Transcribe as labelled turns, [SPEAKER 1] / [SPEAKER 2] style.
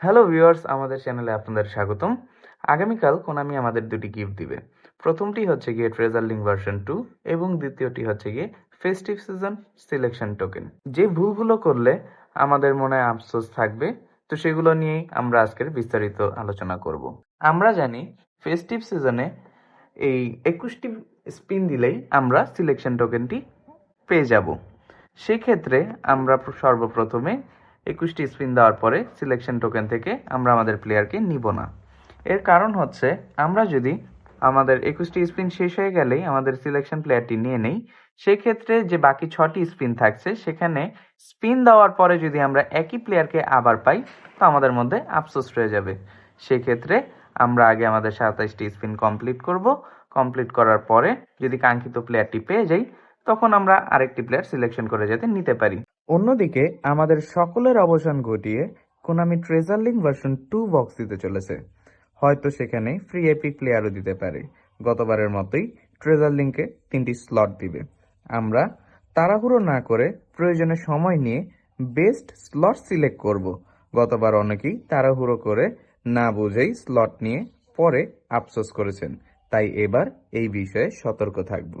[SPEAKER 1] Hello viewers, আমাদের চ্যানেলে আপনাদের স্বাগতম। আগামীকাল কোনামি আমাদের দুটি গিফট দিবে। প্রথমটি হচ্ছে গিয়ে ট্রেজার লিঙ্ক ভার্সন 2 এবং দ্বিতীয়টি হচ্ছে গিয়ে ফেস্টিভ সিজন সিলেকশন টোকেন। যে ভুলগুলো করলে আমাদের মনে আফসোস থাকবে, তো সেগুলো নিয়েই আমরা আজকের বিস্তারিত আলোচনা করব। আমরা জানি ফেস্টিভ সিজনে এই 21টি স্পিন দিলেই আমরা সিলেকশন টোকেনটি পেয়ে যাব। সেক্ষেত্রে আমরা সর্বপ্রথমে 21টি স্পিন দেওয়ার পরে সিলেকশন টোকেন থেকে আমরা আমাদের প্লেয়ারকে নিব না। এর কারণ হচ্ছে আমরা যদি আমাদের 21টি স্পিন শেষ হয়ে গেলেই আমাদের সিলেকশন প্লেয়ারটি নিয়ে নেই, সেক্ষেত্রে যে বাকি 6টি স্পিন থাকছে সেখানে স্পিন দেওয়ার পরে যদি আমরা একই প্লেয়ারকে আবার পাই, তো আমাদের মধ্যে আফসোস রয়ে যাবে। সেক্ষেত্রে আমরা আগে আমাদের 27টি স্পিন কমপ্লিট করব। কমপ্লিট করার পরে যদি কাঙ্ক্ষিত প্লেয়ারটি পেয়ে যাই, তখন আমরা আরেকটি প্লেয়ার সিলেকশন করে যাতে নিতে পারি। অন্যদিকে আমাদের সকলের অবসান ঘটিয়ে Konami treasure link version 2 box দিতে চলেছে। হয়তো সেখানে ফ্রি এপিক প্লেয়ারও দিতে পারে। গতবারের মতোই ট্রেজার লিঙ্কে 3টি স্লট দিবে। আমরা তাড়াহুড়ো না করে প্রয়োজনে সময় নিয়ে বেস্ট স্লট সিলেক্ট করব। গতবার অনেকেই তাড়াহুড়ো করে না বুঝেই স্লট নিয়ে পরে আফসোস করেছেন, তাই এবার এই বিষয়ে সতর্ক থাকব।